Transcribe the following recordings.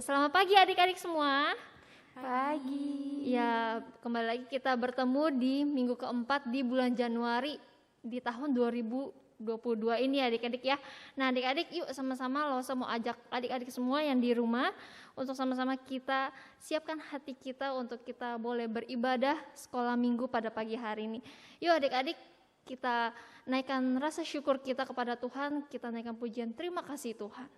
Selamat pagi adik-adik semua. Pagi. Ya, kembali lagi kita bertemu di minggu keempat di bulan Januari di tahun 2022 ini adik-adik ya. Nah adik-adik yuk sama-sama Losa mau ajak adik-adik semua yang di rumah untuk sama-sama kita siapkan hati kita untuk kita boleh beribadah sekolah minggu pada pagi hari ini. Yuk adik-adik kita naikkan rasa syukur kita kepada Tuhan, kita naikkan pujian terima kasih Tuhan.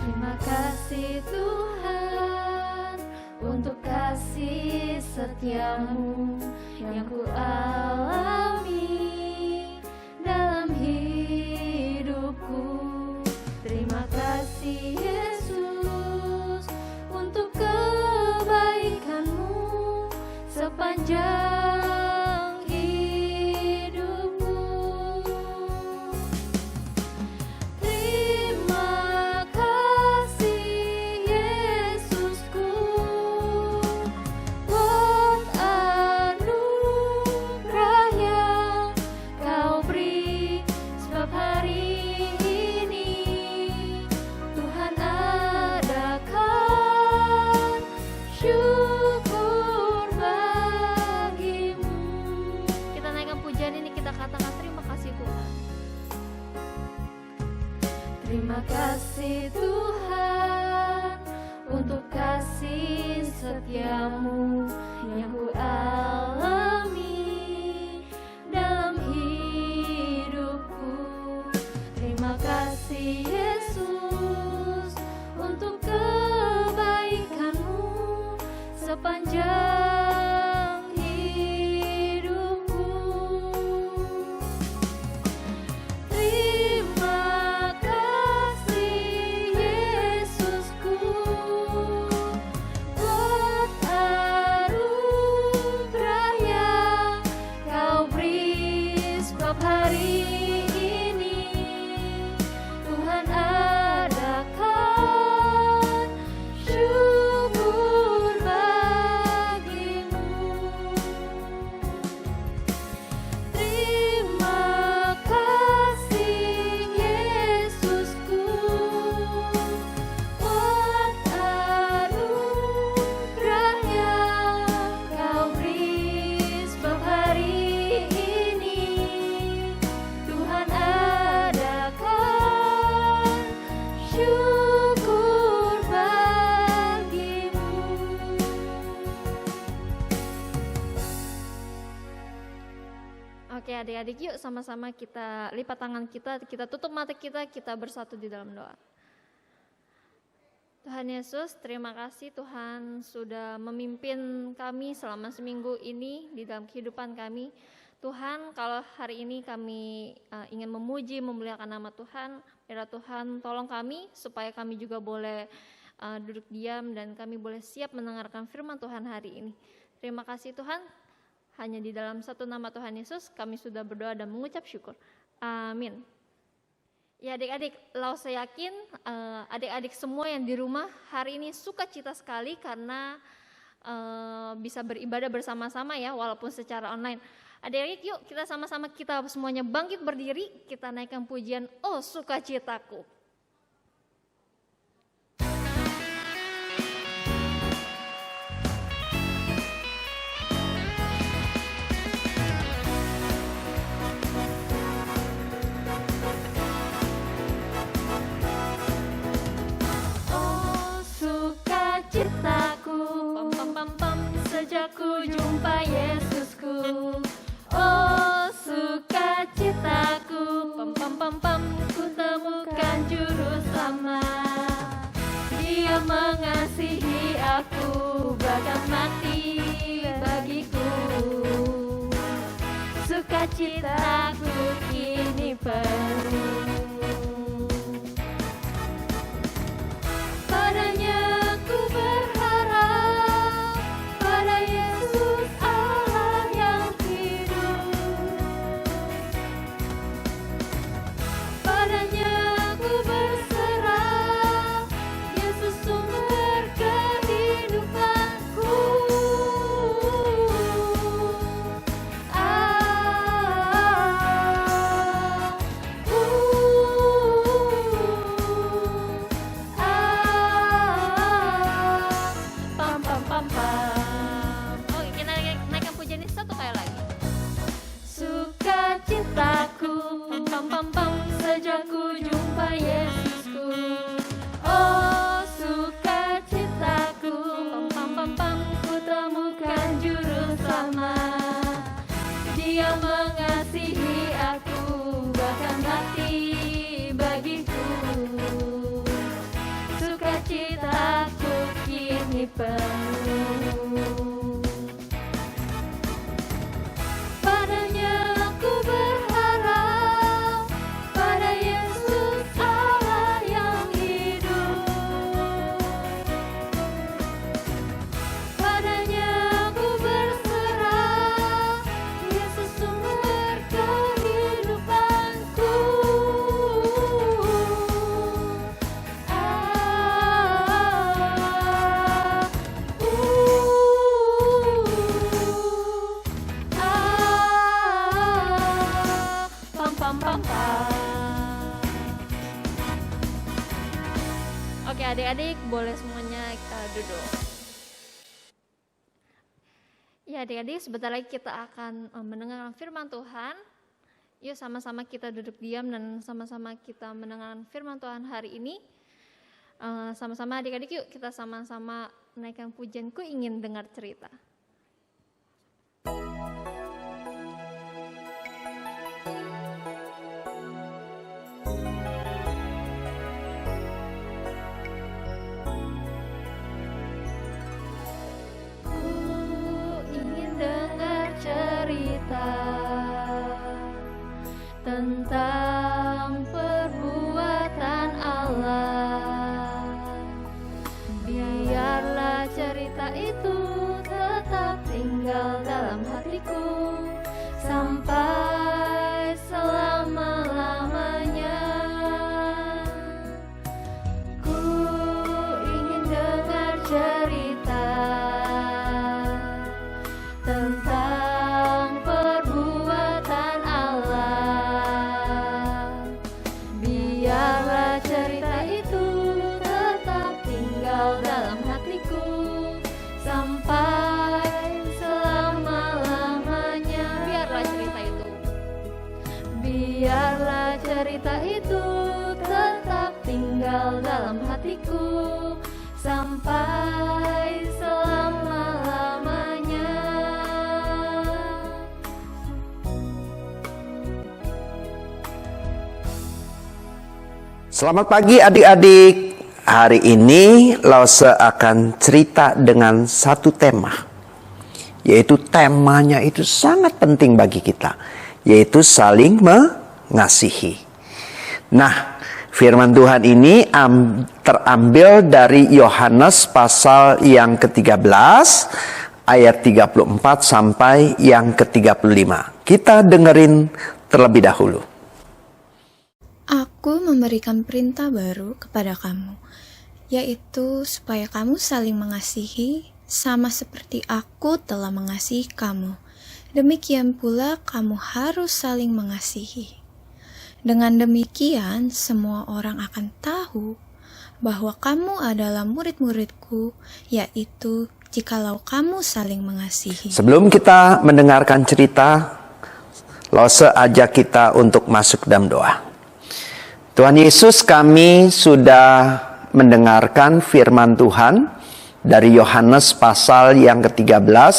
Terima kasih Tuhan untuk kasih setiamu yang ku alami dalam hidupku. Terima kasih Yesus untuk kebaikanmu sepanjang hidupku. Terima kasih Yesusku buat anugerah yang kau beri, sebab hari ini Tuhan adakan syukur bagimu. Kita naikkan pujian ini, kita katakan terima kasih Tuhan. Terima kasih Tuhan untuk kasih setiamu yang ku alami dalam hidupku. Terima kasih Yesus untuk kebaikanmu sepanjang hidupku. Terima kasih Yesusku buat anugerah yang kau beri, sebab hari ini Tuhan adakan syukur bagimu. Terima kasih Yesusku buat anugerah yang kau beri, sebab hari ini Tuhan adakan syukur bagimu. Oke adik-adik yuk sama-sama kita lipat tangan kita tutup mata kita bersatu di dalam doa. Tuhan Yesus, terima kasih Tuhan sudah memimpin kami selama seminggu ini di dalam kehidupan kami. Tuhan, kalau hari ini kami ingin memuji, memuliakan nama Tuhan, biarlah Tuhan tolong kami supaya kami juga boleh duduk diam dan kami boleh siap mendengarkan firman Tuhan hari ini. Terima kasih Tuhan, hanya di dalam satu nama Tuhan Yesus kami sudah berdoa dan mengucap syukur. Amin. Ya adik-adik, saya yakin adik-adik semua yang di rumah hari ini sukacita sekali karena bisa beribadah bersama-sama ya walaupun secara online. Adik-adik yuk kita sama-sama kita semuanya bangkit berdiri, kita naikkan pujian Oh Sukacitaku. sukacitaku. Pam pam pam pam. Sejak ku jumpa Yesusku, oh sukacitaku. Pam pam pam pam. Ku temukan juru selamat. Dia mengasihi aku, bahkan mati bagiku. Sukacitaku kini penuh. Padanya ku berharap, pada Yesus Allah yang hidup. Padanya ku berserah, Yesus sumber kehidupanku. Pam pam pam pam. Oh, kita naikkan pujian ini satu kali lagi. Sukacitaku, Pam pam pam. sejak ku jumpa Yesusku. Oh sukacitaku, Pam pam pam. ku temukan juru selamat. Dia mengasihi aku, bahkan mati bagiku. Sukacitaku kini penuh. Padanya ku berharap, pada Yesus Allah yang hidup. Padanya ku berserah, Yesus sumber kehidupanku. Pam pam pam pam. Oke, adik-adik boleh semuanya duduk. Ya, adik-adik, sebentar lagi kita akan mendengarkan firman Tuhan. Yuk sama-sama kita duduk diam dan sama-sama kita mendengarkan firman Tuhan hari ini. Sama-sama adik-adik, yuk kita sama-sama naikkan pujian Ku Ingin Dengar Cerita. Ingin dengar cerita tentang perbuatan Allah. Biarlah cerita itu tetap tinggal dalam hatiku sampai selama-lamanya. Ku ingin dengar cerita tentang perbuatan Allah. Biarlah cerita itu tetap tinggal dalam hatiku sampai selama-lamanya. Biarlah cerita itu. Biarlah cerita itu tetap tinggal dalam hatiku sampai selama-lamanya. Selamat pagi adik-adik. Hari ini Lause akan cerita dengan satu tema. Yaitu temanya itu sangat penting bagi kita. Yaitu saling mengasihi. Nah, firman Tuhan ini terambil dari Yohanes pasal yang ke-13 ayat 34 sampai yang ke-35. Kita dengerin terlebih dahulu. Aku memberikan perintah baru kepada kamu, yaitu supaya kamu saling mengasihi, sama seperti aku telah mengasihi kamu. Demikian pula kamu harus saling mengasihi. Dengan demikian, semua orang akan tahu bahwa kamu adalah murid-muridku, yaitu jikalau kamu saling mengasihi. Sebelum kita mendengarkan cerita, Lause ajak kita untuk masuk dalam doa. Tuhan Yesus, kami sudah mendengarkan firman Tuhan dari Yohanes pasal yang ke-13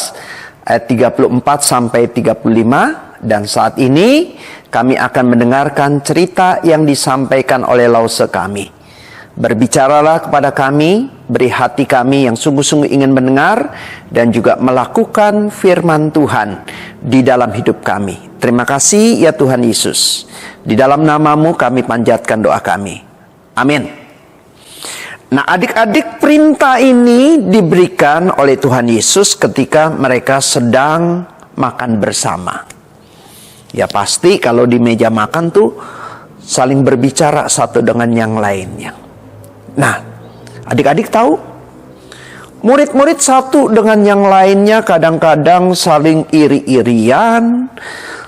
ayat 34 sampai 35. Dan saat ini kami akan mendengarkan cerita yang disampaikan oleh lause kami. Berbicaralah kepada kami, beri hati kami yang sungguh-sungguh ingin mendengar dan juga melakukan firman Tuhan di dalam hidup kami. Terima kasih ya Tuhan Yesus. Di dalam nama-Mu kami panjatkan doa kami. Amin. Nah, adik-adik, perintah ini diberikan oleh Tuhan Yesus ketika mereka sedang makan bersama. Ya pasti kalau di meja makan tuh saling berbicara satu dengan yang lainnya. Nah, adik-adik tahu, murid-murid satu dengan yang lainnya kadang-kadang saling iri-irian,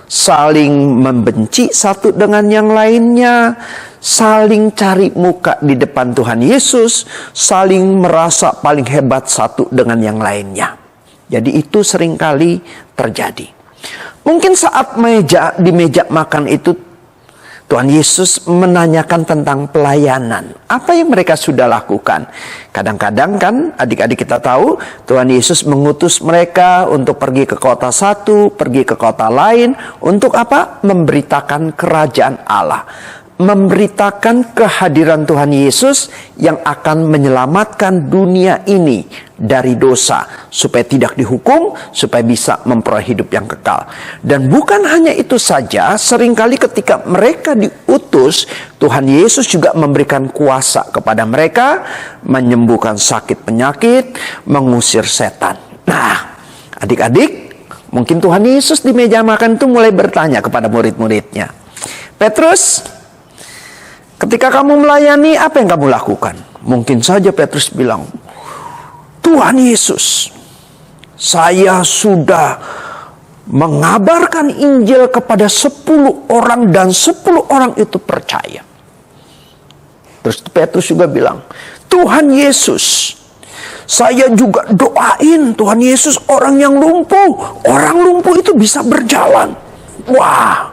saling membenci satu dengan yang lainnya, saling cari muka di depan Tuhan Yesus, saling merasa paling hebat satu dengan yang lainnya. Jadi itu seringkali terjadi. Mungkin saat di meja makan itu Tuhan Yesus menanyakan tentang pelayanan. Apa yang mereka sudah lakukan? Kadang-kadang kan adik-adik kita tahu Tuhan Yesus mengutus mereka untuk pergi ke kota satu, pergi ke kota lain. Untuk apa? Memberitakan kerajaan Allah. Memberitakan kehadiran Tuhan Yesus yang akan menyelamatkan dunia ini dari dosa, supaya tidak dihukum, supaya bisa memperoleh hidup yang kekal. Dan bukan hanya itu saja, seringkali ketika mereka diutus, Tuhan Yesus juga memberikan kuasa kepada mereka, menyembuhkan sakit penyakit, mengusir setan. Nah, adik-adik, mungkin Tuhan Yesus di meja makan itu mulai bertanya kepada murid-muridnya, Petrus, ketika kamu melayani, apa yang kamu lakukan? Mungkin saja Petrus bilang, Tuhan Yesus, saya sudah mengabarkan Injil kepada 10 orang dan 10 orang itu percaya. Terus Petrus juga bilang, Tuhan Yesus, saya juga doain Tuhan Yesus orang yang lumpuh. Orang lumpuh itu bisa berjalan. Wah,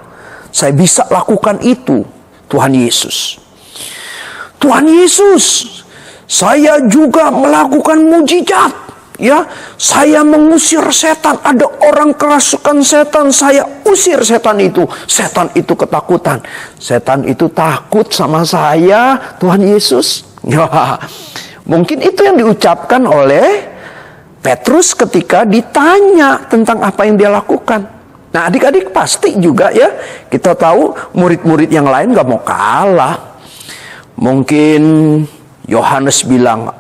saya bisa lakukan itu. Tuhan Yesus. Tuhan Yesus, saya juga melakukan mujizat. Ya, saya mengusir setan. Ada orang kerasukan setan, saya usir setan itu. Setan itu ketakutan. Setan itu takut sama saya, Tuhan Yesus. Ya, mungkin itu yang diucapkan oleh Petrus ketika ditanya tentang apa yang dia lakukan. Nah, adik-adik pasti juga ya, kita tahu murid-murid yang lain gak mau kalah. Mungkin Yohanes bilang,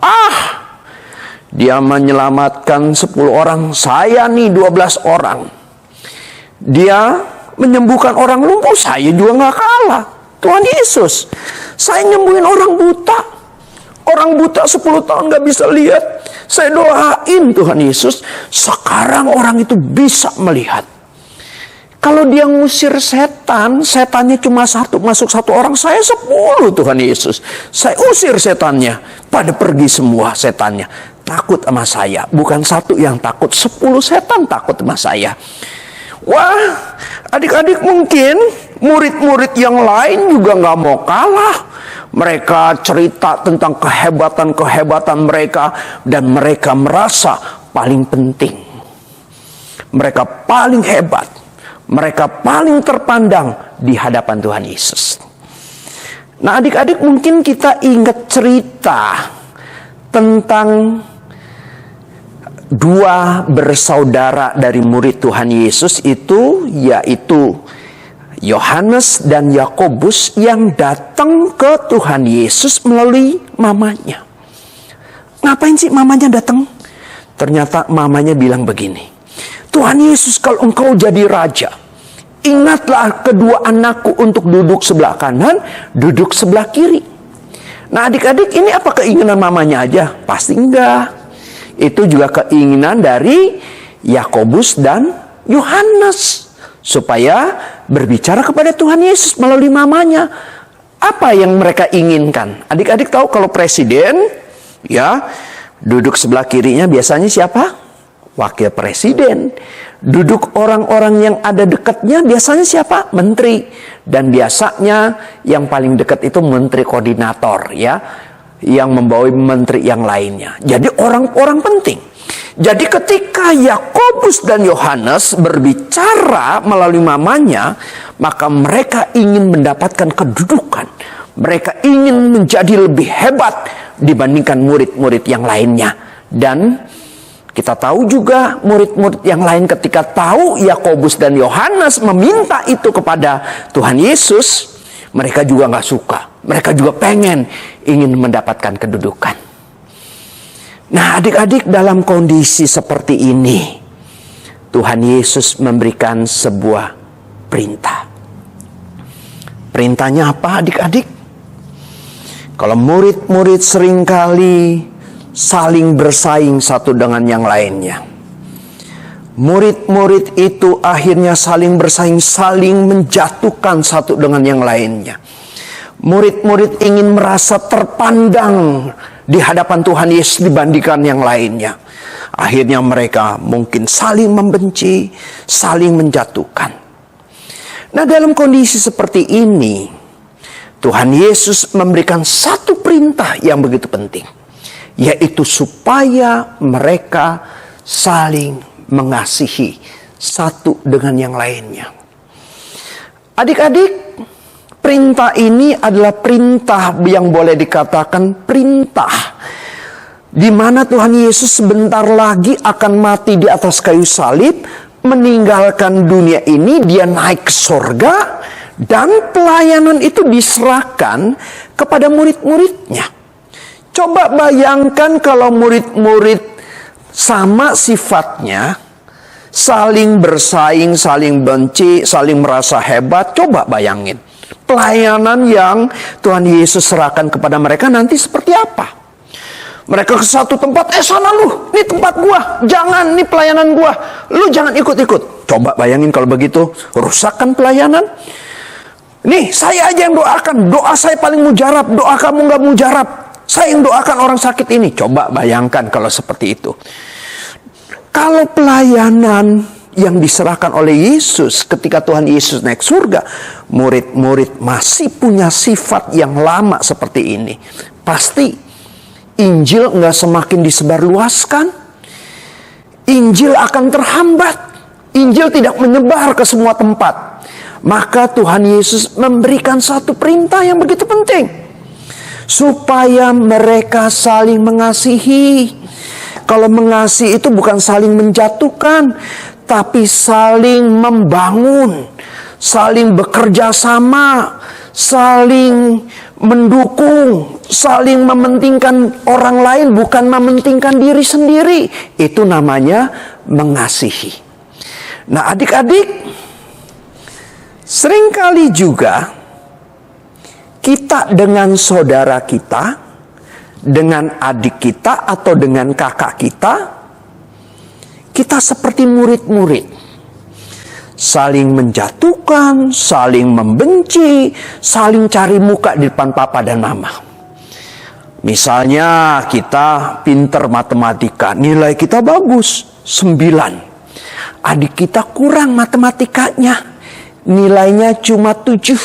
dia menyelamatkan 10 orang, saya nih 12 orang. Dia menyembuhkan orang lumpuh, saya juga gak kalah. Tuhan Yesus, saya nyembuhin orang buta. Orang buta 10 tahun gak bisa lihat. Saya doain Tuhan Yesus, sekarang orang itu bisa melihat. Kalau dia ngusir setan, setannya cuma satu, masuk 1 orang, saya 10 Tuhan Yesus. Saya usir setannya, pada pergi semua setannya. Takut sama saya, bukan 1 yang takut, 10 setan takut sama saya. Wah, adik-adik mungkin murid-murid yang lain juga gak mau kalah. Mereka cerita tentang kehebatan-kehebatan mereka, dan mereka merasa paling penting. Mereka paling hebat. Mereka paling terpandang di hadapan Tuhan Yesus. Nah, adik-adik, mungkin kita ingat cerita tentang 2 bersaudara dari murid Tuhan Yesus itu, yaitu Yohanes dan Yakobus yang datang ke Tuhan Yesus melalui mamanya. Ngapain sih mamanya datang? Ternyata mamanya bilang begini, Tuhan Yesus, kalau engkau jadi raja, ingatlah kedua anakku untuk duduk sebelah kanan, duduk sebelah kiri. Nah, adik-adik, ini apa keinginan mamanya aja? Pasti enggak. Itu juga keinginan dari Yakobus dan Yohanes, supaya berbicara kepada Tuhan Yesus melalui mamanya. Apa yang mereka inginkan? Adik-adik tahu kalau presiden, ya, duduk sebelah kirinya biasanya siapa? Wakil presiden. Duduk orang-orang yang ada dekatnya biasanya siapa? Menteri. Dan biasanya yang paling dekat itu menteri koordinator, ya. yang membawa menteri yang lainnya. Jadi orang-orang penting. Jadi ketika Yakobus dan Yohanes berbicara melalui mamanya, maka mereka ingin mendapatkan kedudukan. Mereka ingin menjadi lebih hebat dibandingkan murid-murid yang lainnya. Dan kita tahu juga murid-murid yang lain ketika tahu Yakobus dan Yohanes meminta itu kepada Tuhan Yesus, mereka juga nggak suka. Mereka juga ingin mendapatkan kedudukan. Nah, adik-adik, dalam kondisi seperti ini, Tuhan Yesus memberikan sebuah perintah. Perintahnya apa, adik-adik? Kalau murid-murid seringkali saling bersaing satu dengan yang lainnya, murid-murid itu akhirnya saling bersaing, saling menjatuhkan satu dengan yang lainnya. Murid-murid ingin merasa terpandang di hadapan Tuhan Yesus dibandingkan yang lainnya. Akhirnya mereka mungkin saling membenci, saling menjatuhkan. Nah, dalam kondisi seperti ini, Tuhan Yesus memberikan satu perintah yang begitu penting, yaitu supaya mereka saling mengasihi satu dengan yang lainnya. Adik-adik, perintah ini adalah perintah yang boleh dikatakan perintah di mana Tuhan Yesus sebentar lagi akan mati di atas kayu salib, meninggalkan dunia ini, dia naik ke sorga, dan pelayanan itu diserahkan kepada murid-muridnya. Coba bayangkan kalau murid-murid sama sifatnya, saling bersaing, saling benci, saling merasa hebat. Coba bayangin pelayanan yang Tuhan Yesus serahkan kepada mereka nanti seperti apa. Mereka ke satu tempat, sana lu, ini tempat gua, jangan, ini pelayanan gua, lu jangan ikut-ikut. Coba bayangin kalau begitu, rusakkan pelayanan. Nih, saya aja yang doakan, doa saya paling mujarab, doa kamu gak mujarab. Saya yang doakan orang sakit ini. Coba bayangkan kalau seperti itu. Kalau pelayanan yang diserahkan oleh Yesus ketika Tuhan Yesus naik surga, murid-murid masih punya sifat yang lama seperti ini, pasti Injil nggak semakin disebarluaskan. Injil akan terhambat. Injil tidak menyebar ke semua tempat. Maka Tuhan Yesus memberikan satu perintah yang begitu penting, supaya mereka saling mengasihi. Kalau mengasihi itu bukan saling menjatuhkan, tapi saling membangun, saling bekerja sama, saling mendukung, saling mementingkan orang lain, bukan mementingkan diri sendiri. Itu namanya mengasihi. Nah, adik-adik, seringkali juga kita dengan saudara kita, dengan adik kita atau dengan kakak kita seperti murid-murid, saling menjatuhkan, saling membenci, saling cari muka di depan papa dan mama. Misalnya kita pinter matematika, nilai kita bagus, 9. Adik kita kurang matematikanya, nilainya cuma 7.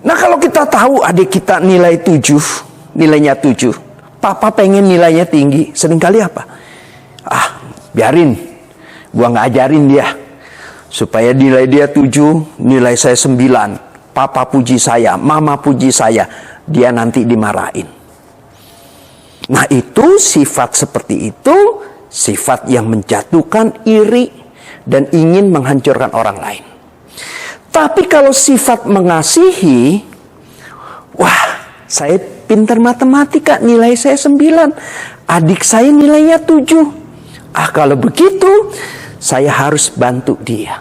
Nah, kalau kita tahu adik kita nilainya 7, papa pengen nilainya tinggi, seringkali apa? Biarin, gua nggak ajarin dia, supaya nilai dia 7, nilai saya 9. Papa puji saya, mama puji saya, dia nanti dimarahin. Nah, itu sifat seperti itu, sifat yang menjatuhkan, iri, dan ingin menghancurkan orang lain. Tapi kalau sifat mengasihi, wah, saya pintar matematika, nilai saya 9. Adik saya nilainya 7. Kalau begitu, saya harus bantu dia.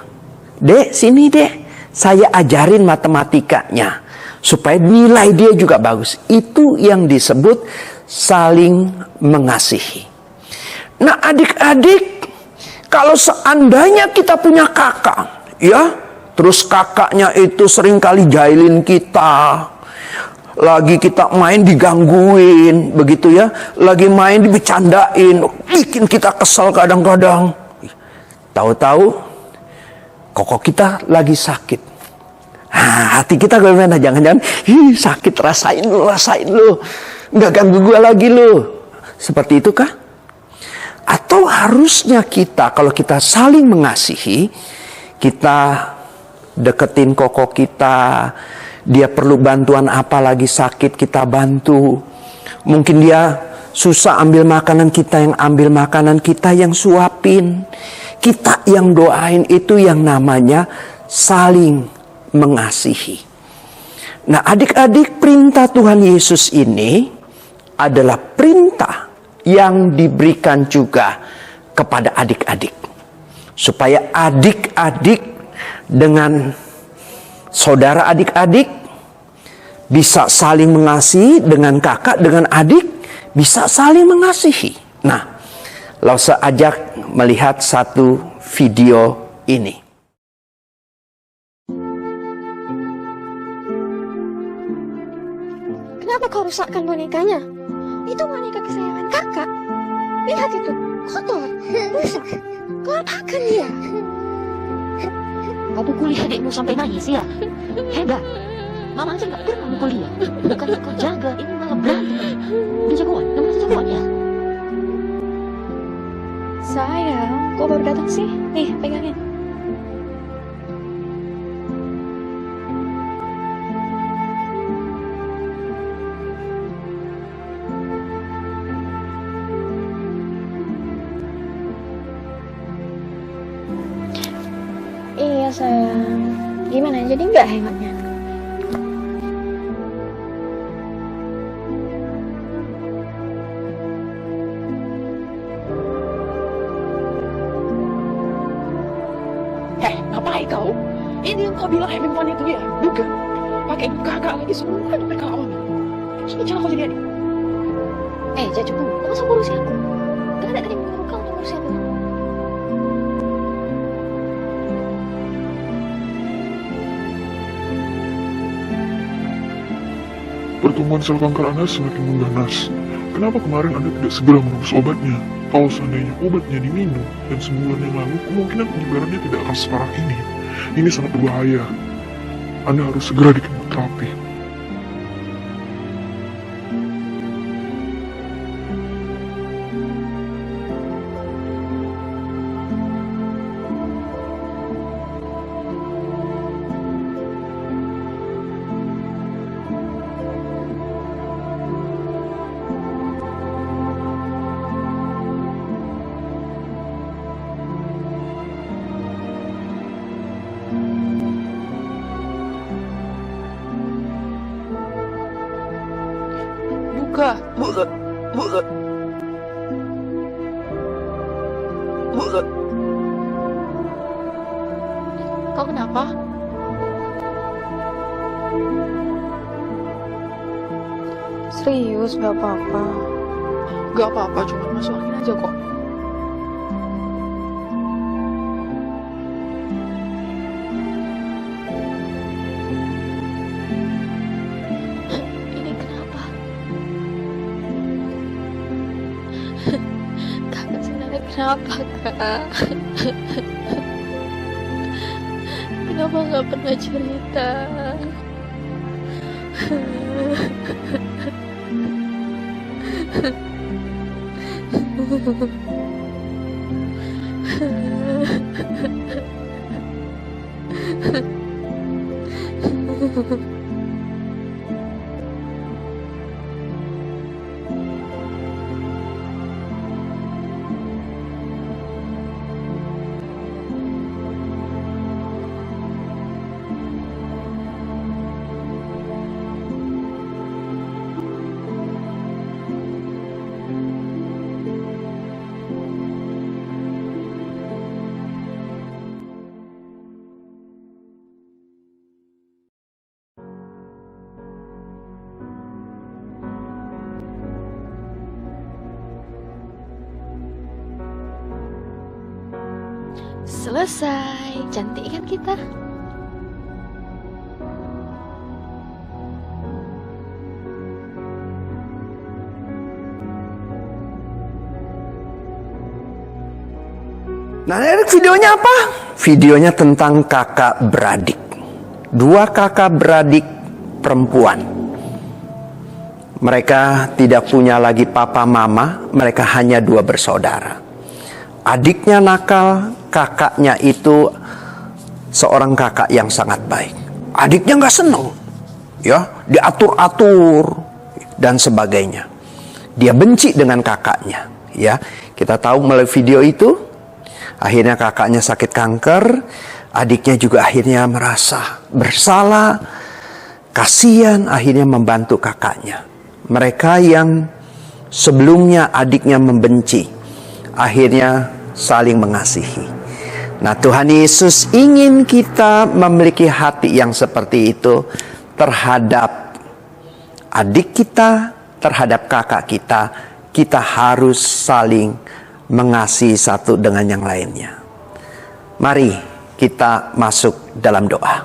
Dek, sini dek, saya ajarin matematikanya, supaya nilai dia juga bagus. Itu yang disebut saling mengasihi. Nah, adik-adik, kalau seandainya kita punya kakak, ya, terus kakaknya itu seringkali jahilin kita, lagi kita main digangguin, begitu ya, lagi main dibecandain, bikin kita kesel kadang-kadang. Tahu-tahu koko kita lagi sakit, Hati kita gimana? Jangan-jangan, sakit, rasain lu. Nggak ganggu gue lagi lu. Seperti itu kah? Atau harusnya kita, kalau kita saling mengasihi, kita deketin koko kita, dia perlu bantuan apa lagi sakit, kita bantu. Mungkin dia susah ambil makanan, kita yang ambil makanan, kita yang suapin, kita yang doain. Itu yang namanya saling mengasihi. Nah, adik-adik, perintah Tuhan Yesus ini adalah perintah yang diberikan juga kepada adik-adik. Supaya adik-adik dengan saudara adik-adik bisa saling mengasihi, dengan kakak, dengan adik bisa saling mengasihi. Nah, Lause ajak melihat satu video ini. Kenapa kau rusakkan bonekanya? Itu boneka kesayangan kakak. Lihat itu, kotor, rusak. Kau apakan dia? Kau pukuli adikmu sampai nangis ya? Hebat. Mama aja gak pernah mukul dia. Bukannya kau jaga, ini malah berantem. Dia jagoan, jagoan ya. Sayang, kok baru datang sih? Nih, pegangin. Iya sayang, gimana jadi nggak hematnya? Ngapain kau? Ini yang kau bilang handphone itu ya? Bukan. Pakai kakak lagi semua mereka awalnya. Sudah jangan kau jadi adik. Jacob, kau masa ngurusi aku? Kan ada yang menyuruh kau untuk ngurusi aku. Pertumbuhan sel kanker Anda semakin mengganas. Kenapa kemarin Anda tidak segera menebus obatnya? Kalau seandainya obatnya diminum dan sebulan yang lalu, kemungkinan penyebarannya tidak akan separah ini. Ini sangat berbahaya. Anda harus segera di kemoterapi. Kau kenapa? Serius, gak apa-apa. Gak apa-apa, cuma masuk angin aja kok. Ini kenapa? Kakak sebenarnya kenapa, Kak? Kenapa gak pernah cerita? Selesai, cantik kan kita? Nah, videonya apa? Videonya tentang kakak beradik. 2 kakak beradik perempuan. Mereka tidak punya lagi papa mama, mereka hanya 2 bersaudara. Adiknya nakal, kakaknya itu seorang kakak yang sangat baik. Adiknya nggak seneng, ya, diatur-atur dan sebagainya. Dia benci dengan kakaknya, ya. Kita tahu melalui video itu, akhirnya kakaknya sakit kanker, adiknya juga akhirnya merasa bersalah, kasihan, akhirnya membantu kakaknya. Mereka yang sebelumnya adiknya membenci, akhirnya saling mengasihi. Nah, Tuhan Yesus ingin kita memiliki hati yang seperti itu terhadap adik kita, terhadap kakak kita. Kita harus saling mengasihi satu dengan yang lainnya. Mari kita masuk dalam doa.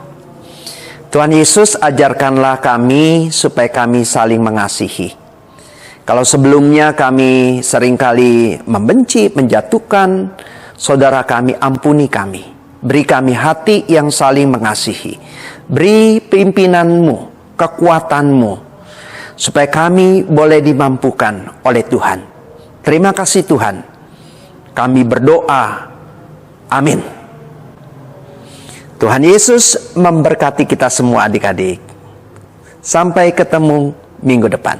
Tuhan Yesus, ajarkanlah kami supaya kami saling mengasihi. Kalau sebelumnya kami seringkali membenci, menjatuhkan saudara kami, ampuni kami. Beri kami hati yang saling mengasihi. Beri pimpinanmu, kekuatanmu, supaya kami boleh dimampukan oleh Tuhan. Terima kasih Tuhan. Kami berdoa. Amin. Tuhan Yesus memberkati kita semua adik-adik. Sampai ketemu minggu depan.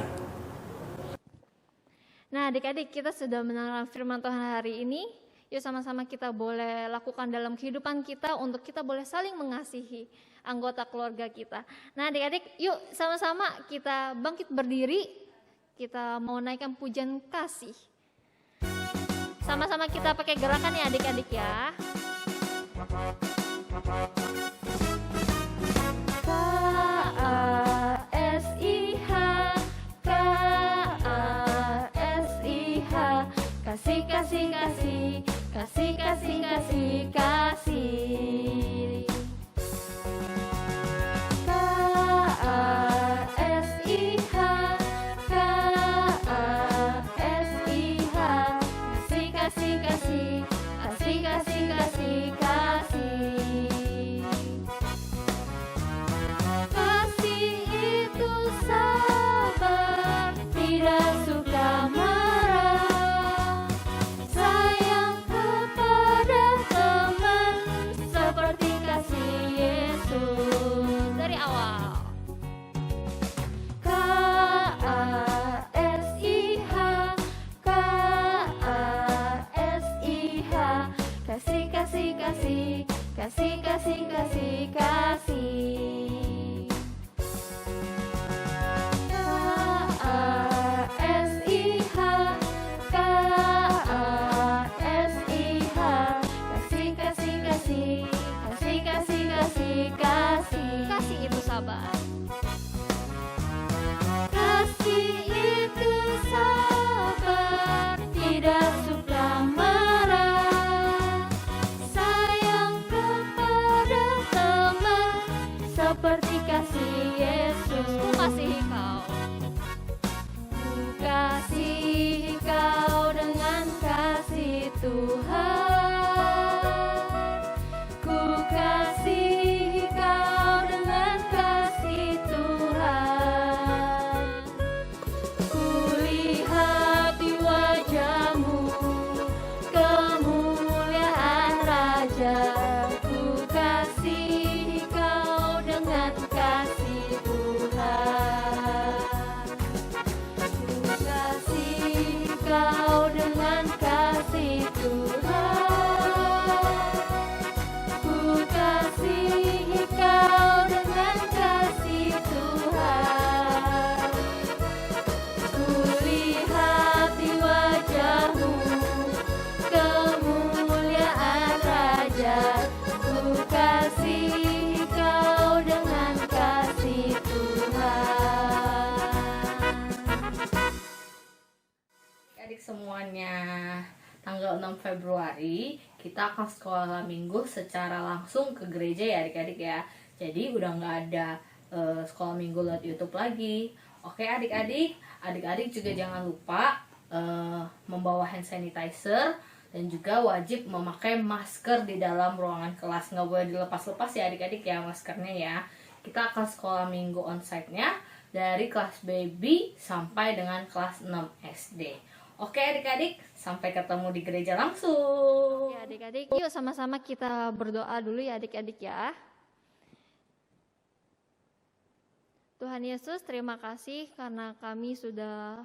Nah, adik-adik, kita sudah mendengarkan firman Tuhan hari ini. Yuk sama-sama kita boleh lakukan dalam kehidupan kita untuk kita boleh saling mengasihi anggota keluarga kita. Nah, adik-adik, yuk sama-sama kita bangkit berdiri. Kita mau naikkan pujian kasih. Sama-sama kita pakai gerakan ya adik-adik ya. Kasih, kasih, kasih, kasih, kasih, kasih, kasih. K-A-S-I-H, K-A-S-I-H. Kasih, kasih, kasih, kasih, kasih, kasih, kasih. Kasih itu sabar, tidak suka marah. Sayang kepada teman seperti kasih Yesus. Dari awal. K-A-S-I-H, K-A-S-I-H. Kasih, kasih, kasih, kasih, kasih, kasih, kasih. K-A-S-I-H, K-A-S-I-H. Kasih, kasih, kasih, kasih, kasih, kasih, kasih. Kasih itu sabar. Kasih itu sabar, tidak suka marah. Sayang kepada teman seperti kasih Yesus. Ku kasihi kau. Ku kasih kau dengan kasih Tuhan. Ku kasih kau dengan kasih Tuhan. Ku lihat di wajahmu kemuliaan Raja. Ku kasih kau dengan kasih Tuhan. Ku kasih kau dengan kasih Tuhan. Ku kasih kau dengan kasih Tuhan. Ku lihat di wajahmu kemuliaan Raja. Ku kasih kau dengan kasih Tuhan. Adik semuanya, tanggal 6 Februari kita akan sekolah minggu secara langsung ke gereja ya adik-adik ya. Jadi udah nggak ada sekolah minggu lewat YouTube lagi. Oke adik-adik juga jangan lupa membawa hand sanitizer. dan juga wajib memakai masker di dalam ruangan kelas. Nggak boleh dilepas-lepas ya adik-adik ya maskernya ya. Kita akan sekolah minggu onsite-nya dari kelas baby sampai dengan kelas 6 SD. Oke adik-adik, sampai ketemu di gereja langsung. Ya adik-adik, yuk sama-sama kita berdoa dulu ya adik-adik ya. Tuhan Yesus, terima kasih karena kami sudah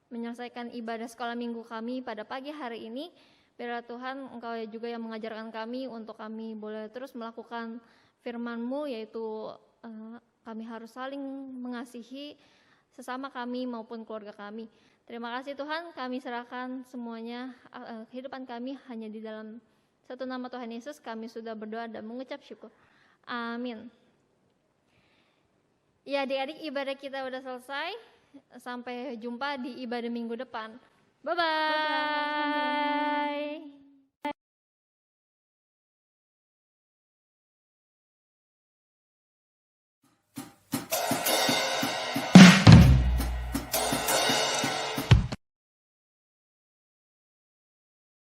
menyelesaikan ibadah sekolah minggu kami pada pagi hari ini. Biarlah Tuhan, Engkau juga yang mengajarkan kami untuk kami boleh terus melakukan firman-Mu, yaitu kami harus saling mengasihi sesama kami maupun keluarga kami. Terima kasih Tuhan, kami serahkan semuanya, kehidupan kami hanya di dalam satu nama Tuhan Yesus. Kami sudah berdoa dan mengucap syukur. Amin. Ya adik-adik, ibadah kita udah selesai. Sampai jumpa di ibadah minggu depan. Bye-bye.